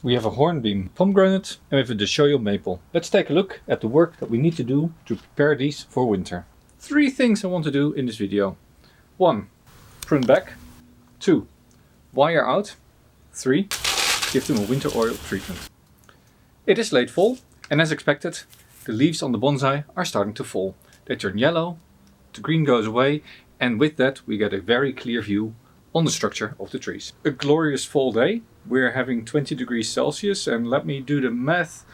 We have a hornbeam pomegranate and we have a deshojo maple. Let's take a look at the work that we need to do to prepare these for winter. 3 things I want to do in this video. 1. Prune back. 2. Wire out. 3. Give them a winter oil treatment. It is late fall and as expected the leaves on the bonsai are starting to fall. They turn yellow, the green goes away, and with that we get a very clear view on the structure of the trees. A glorious fall day. We're having 20 degrees Celsius and let me do the math.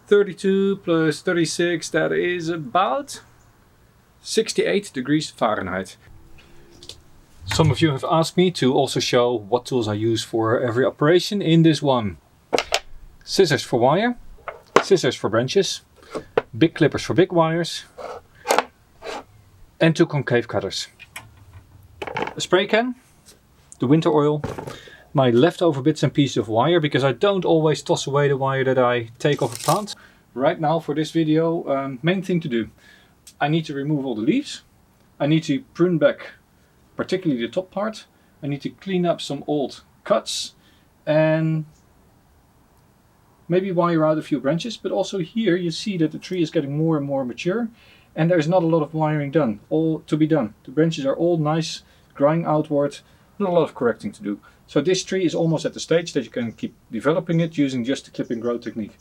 32 plus 36, that is about 68 degrees Fahrenheit. Some of you have asked me to also show what tools I use for every operation in this one. Scissors for wire, scissors for branches, big clippers for big wires, and 2 concave cutters. A spray can, the winter oil, my leftover bits and pieces of wire, because I don't always toss away the wire that I take off a plant. Right now for this video, main thing to do, I need to remove all the leaves, I need to prune back particularly the top part, I need to clean up some old cuts and maybe wire out a few branches, but also here you see that the tree is getting more and more mature and there's not a lot of wiring done, all to be done. The branches are all nice, drying outward, not a lot of correcting to do. So this tree is almost at the stage that you can keep developing it using just the clip and grow technique.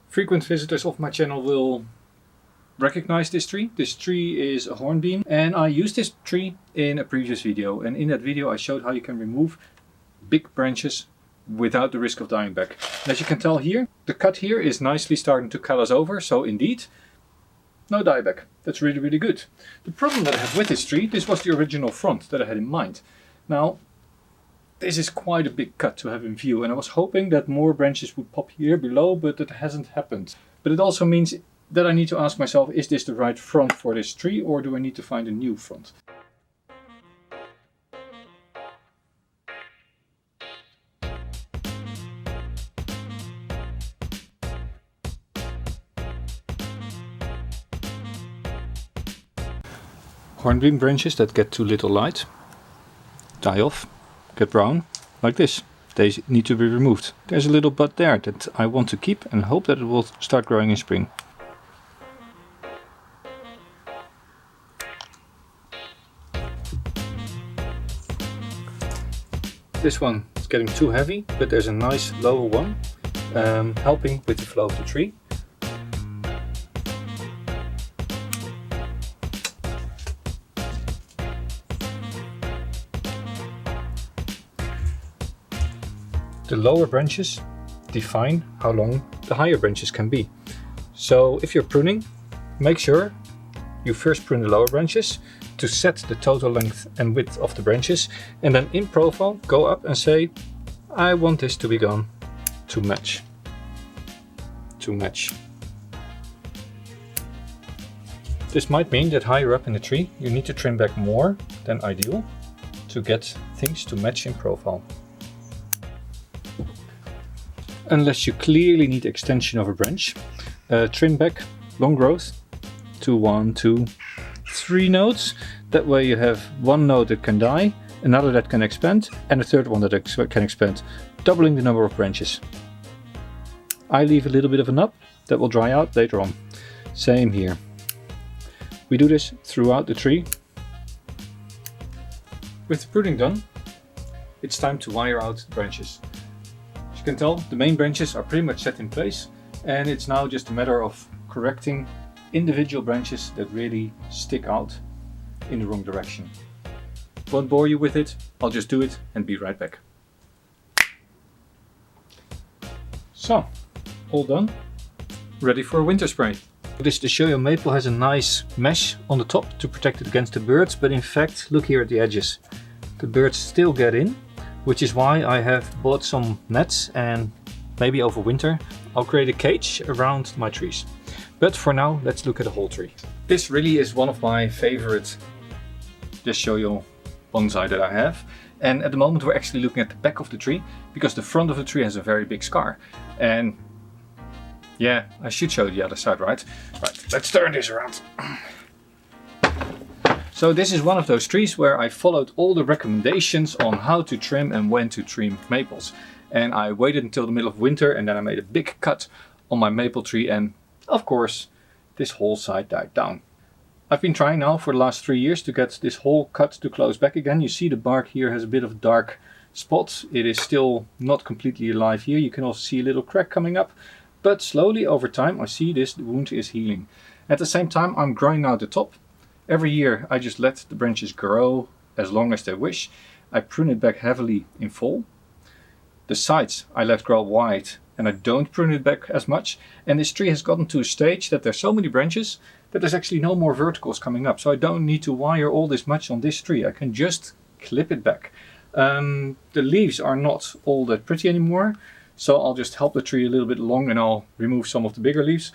Frequent visitors of my channel will recognize this tree. This tree is a hornbeam and I used this tree in a previous video, and in that video I showed how you can remove big branches without the risk of dying back. And as you can tell here, the cut here is nicely starting to callus over, so indeed no dieback. That's really good. The problem that I have with this tree, this was the original front that I had in mind. Now this is quite a big cut to have in view and I was hoping that more branches would pop here below, but that hasn't happened. But it also means that I need to ask myself, is this the right front for this tree or do I need to find a new front? Hornbeam branches that get too little light die off, get brown, like this. They need to be removed. There's a little bud there that I want to keep and hope that it will start growing in spring. This one is getting too heavy, but there's a nice lower one helping with the flow of the tree. The lower branches define how long the higher branches can be. So if you're pruning, make sure you first prune the lower branches to set the total length and width of the branches, and then in profile go up and say, I want this to be gone to match. This might mean that higher up in the tree you need to trim back more than ideal to get things to match in profile. Unless you clearly need extension of a branch, trim back long growth to 1, 2, 3 nodes. That way you have one node that can die, another that can expand, and a third one that can expand, doubling the number of branches. I leave a little bit of a knob that will dry out later on. Same here. We do this throughout the tree. With the pruning done, it's time to wire out the branches. As you can tell, the main branches are pretty much set in place, and it's now just a matter of correcting individual branches that really stick out in the wrong direction. Won't bore you with it, I'll just do it and be right back. So, all done, ready for a winter spray. This deshojo maple has a nice mesh on the top to protect it against the birds, but in fact, look here at the edges. The birds still get in, which is why I have bought some nets, and maybe over winter I'll create a cage around my trees. But for now, let's look at the whole tree. This really is one of my favorite deshojo bonsai that I have. And at the moment we're actually looking at the back of the tree because the front of the tree has a very big scar. And yeah, I should show the other side, right? Right, let's turn this around. So this is one of those trees where I followed all the recommendations on how to trim and when to trim maples. And I waited until the middle of winter and then I made a big cut on my maple tree and of course this whole side died down. I've been trying now for the last 3 years to get this whole cut to close back again. You see the bark here has a bit of dark spots. It is still not completely alive here. You can also see a little crack coming up. But slowly over time I see this wound is healing. At the same time I'm growing out the top. Every year I just let the branches grow as long as they wish. I prune it back heavily in fall. The sides I let grow wide and I don't prune it back as much. And this tree has gotten to a stage that there's so many branches that there's actually no more verticals coming up. So I don't need to wire all this much on this tree. I can just clip it back. The leaves are not all that pretty anymore. So I'll just help the tree a little bit along and I'll remove some of the bigger leaves.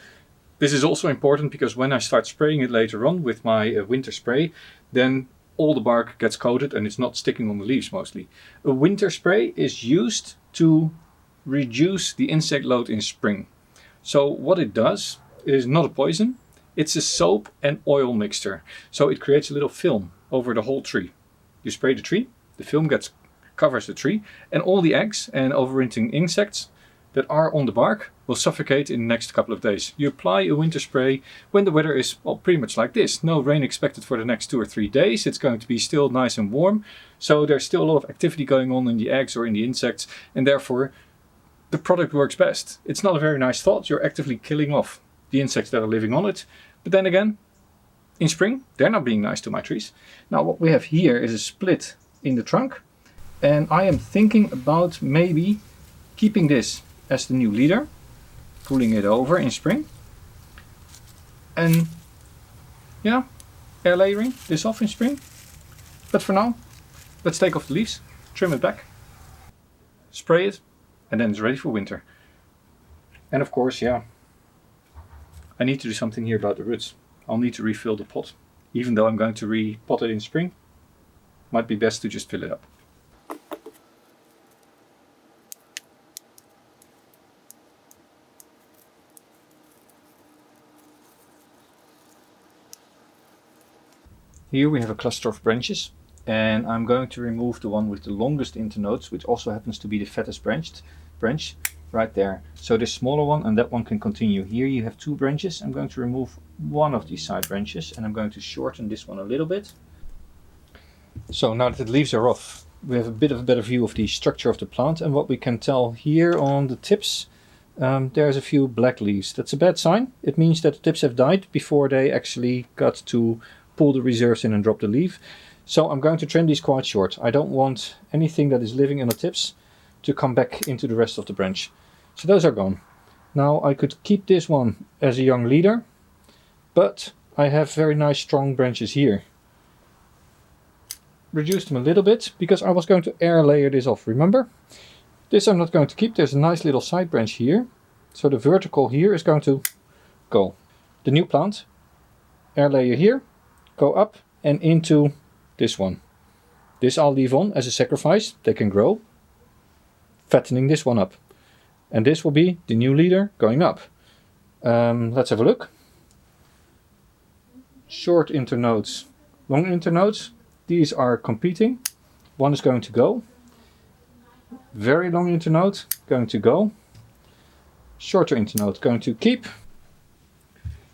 This is also important because when I start spraying it later on with my winter spray, then all the bark gets coated and it's not sticking on the leaves mostly. A winter spray is used to reduce the insect load in spring. So what it does is not a poison, it's a soap and oil mixture. So it creates a little film over the whole tree. You spray the tree, the film covers the tree and all the eggs and overwintering insects that are on the bark will suffocate in the next couple of days. You apply a winter spray when the weather is pretty much like this. No rain expected for the next 2 or 3 days. It's going to be still nice and warm. So there's still a lot of activity going on in the eggs or in the insects and therefore the product works best. It's not a very nice thought. You're actively killing off the insects that are living on it. But then again, in spring, they're not being nice to my trees. Now what we have here is a split in the trunk. And I am thinking about maybe keeping this as the new leader, pulling it over in spring, and yeah, air layering this off in spring. But for now, let's take off the leaves, trim it back, spray it, and then it's ready for winter. And of course, yeah, I need to do something here about the roots. I'll need to refill the pot. Even though I'm going to repot it in spring, might be best to just fill it up. Here we have a cluster of branches and I'm going to remove the one with the longest internodes, which also happens to be the fattest branch right there. So this smaller one and that one can continue. Here you have 2 branches. I'm going to remove one of these side branches and I'm going to shorten this one a little bit. So now that the leaves are off, we have a bit of a better view of the structure of the plant, and what we can tell here on the tips, there's a few black leaves. That's a bad sign. It means that the tips have died before they actually got to pull the reserves in and drop the leaf. So I'm going to trim these quite short. I don't want anything that is living in the tips to come back into the rest of the branch. So those are gone. Now I could keep this one as a young leader, but I have very nice strong branches here. Reduce them a little bit because I was going to air layer this off, remember? This I'm not going to keep. There's a nice little side branch here. So the vertical here is going to go. The new plant, air layer here, go up and into this one. This I'll leave on as a sacrifice. They can grow, fattening this one up. And this will be the new leader going up. Let's have a look. Short internodes, long internodes. These are competing. One is going to go. Very long internode going to go. Shorter internode going to keep.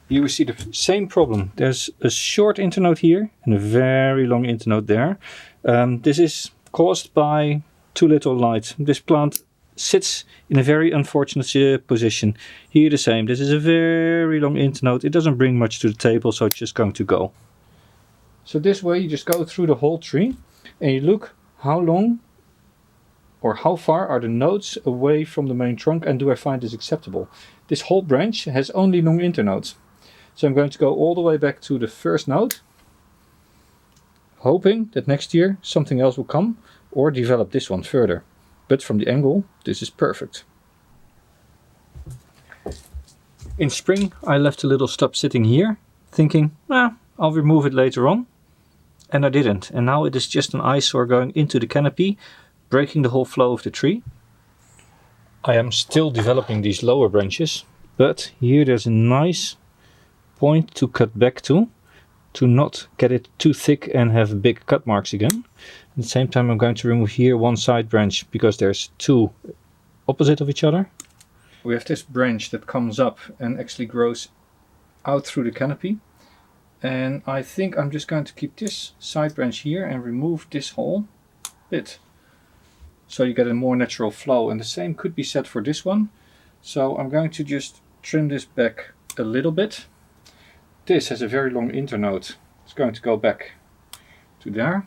Here we see the same problem. There's a short internode here and a very long internode there. This is caused by too little light. This plant sits in a very unfortunate position. Here the same. This is a very long internode. It doesn't bring much to the table, so it's just going to go. So this way you just go through the whole tree and you look how long or how far are the nodes away from the main trunk, and do I find this acceptable. This whole branch has only long internodes. So I'm going to go all the way back to the first node, hoping that next year something else will come or develop this one further. But from the angle, this is perfect. In spring I left a little stub sitting here, thinking, I'll remove it later on. and I didn't. And now it is just an eyesore going into the canopy, breaking the whole flow of the tree. I am still developing these lower branches, but here there's a nice point to cut back to not get it too thick and have big cut marks again. At the same time I'm going to remove here one side branch because there's two opposite of each other. We have this branch that comes up and actually grows out through the canopy. And I think I'm just going to keep this side branch here and remove this whole bit. So you get a more natural flow, and the same could be said for this one. So I'm going to just trim this back a little bit. This has a very long internode. It's going to go back to there.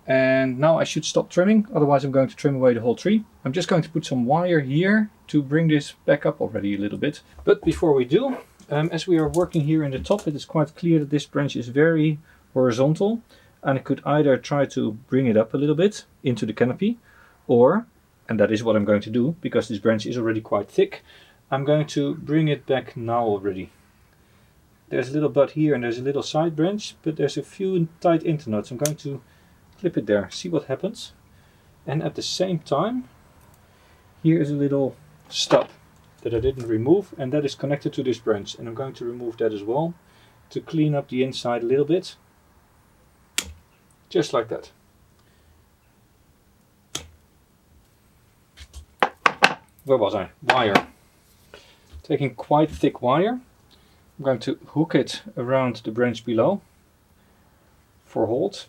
And now I should stop trimming, otherwise I'm going to trim away the whole tree. I'm just going to put some wire here to bring this back up already a little bit. But before we do, as we are working here in the top, it is quite clear that this branch is very horizontal. And I could either try to bring it up a little bit into the canopy, or, and that is what I'm going to do, because this branch is already quite thick, I'm going to bring it back now already. There's a little bud here and there's a little side branch, but there's a few tight internodes. I'm going to clip it there, see what happens. And at the same time, here is a little stub that I didn't remove, and that is connected to this branch. And I'm going to remove that as well to clean up the inside a little bit. Just like that. Where was I? Wire. Taking quite thick wire. I'm going to hook it around the branch below for hold.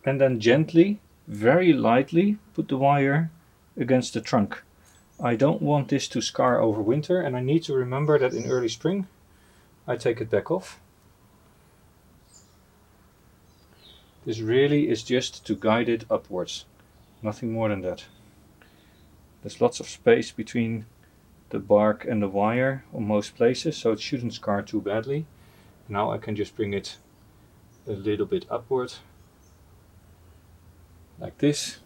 And then gently, very lightly, put the wire against the trunk. I don't want this to scar over winter, and I need to remember that in early spring I take it back off. This really is just to guide it upwards. Nothing more than that. There's lots of space between the bark and the wire on most places, so it shouldn't scar too badly. Now I can just bring it a little bit upward, like this,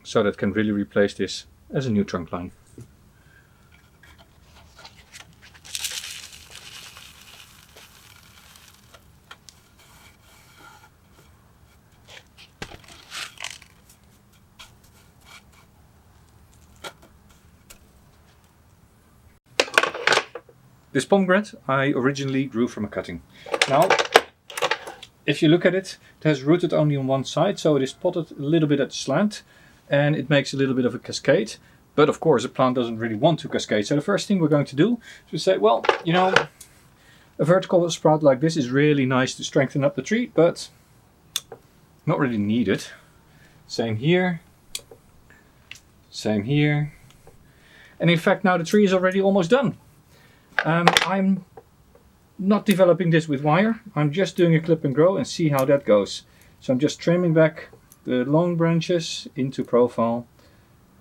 so that can really replace this as a new trunk line. This pomegranate I originally grew from a cutting. Now, if you look at it, it has rooted only on one side, so it is potted a little bit at the slant, and it makes a little bit of a cascade. But of course, a plant doesn't really want to cascade. So the first thing we're going to do is to say, well, you know, a vertical sprout like this is really nice to strengthen up the tree, but not really needed. Same here. Same here. And in fact, now the tree is already almost done. I'm not developing this with wire. I'm just doing a clip and grow and see how that goes. So I'm just trimming back the long branches into profile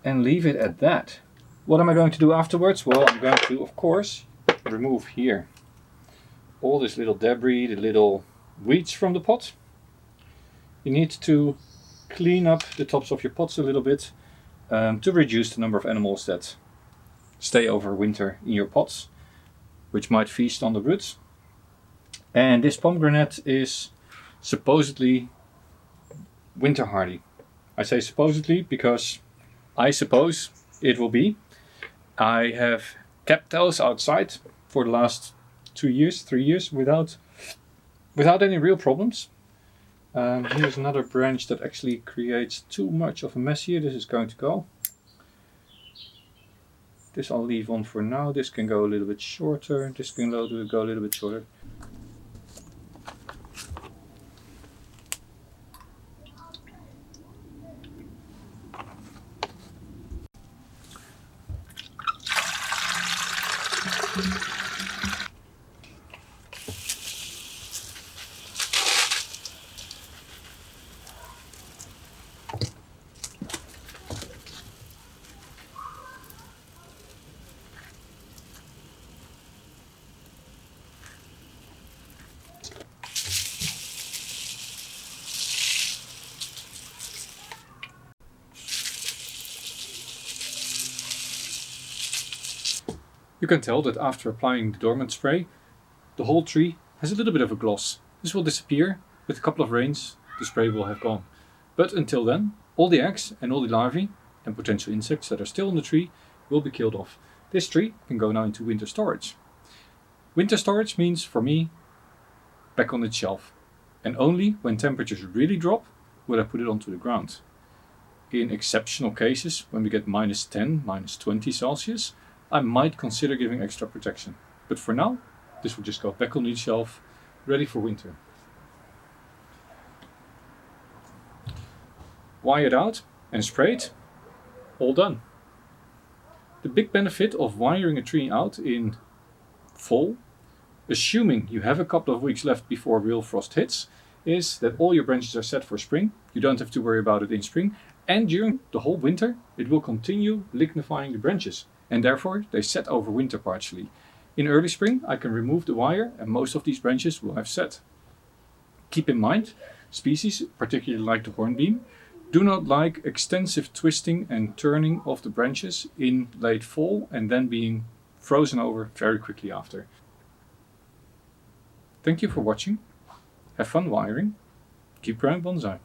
and leave it at that. What am I going to do afterwards? Well, I'm going to, of course, remove here all this little debris, the little weeds from the pot. You need to clean up the tops of your pots a little bit to reduce the number of animals that stay over winter in your pots, which might feast on the roots. And this pomegranate is supposedly winter hardy. I say supposedly because I suppose it will be. I have kept those outside for the last 2 years, 3 years without any real problems. Here's another branch that actually creates too much of a mess here. This is going to go. This I'll leave on for now. This can go a little bit shorter. This can go a little bit shorter. You can tell that after applying the dormant spray, the whole tree has a little bit of a gloss. This will disappear. With a couple of rains, the spray will have gone. But until then, all the eggs and all the larvae and potential insects that are still on the tree will be killed off. This tree can go now into winter storage. Winter storage means, for me, back on its shelf. And only when temperatures really drop will I put it onto the ground. In exceptional cases, when we get -10, -20 Celsius, I might consider giving extra protection. But for now, this will just go back on its shelf, ready for winter. Wired out and sprayed, all done. The big benefit of wiring a tree out in fall, assuming you have a couple of weeks left before real frost hits, is that all your branches are set for spring. You don't have to worry about it in spring, and during the whole winter it will continue lignifying the branches, and therefore they set over winter partially. In early spring I can remove the wire and most of these branches will have set. Keep in mind, species, particularly like the hornbeam, do not like extensive twisting and turning of the branches in late fall and then being frozen over very quickly after. Thank you for watching. Have fun wiring. Keep growing bonsai.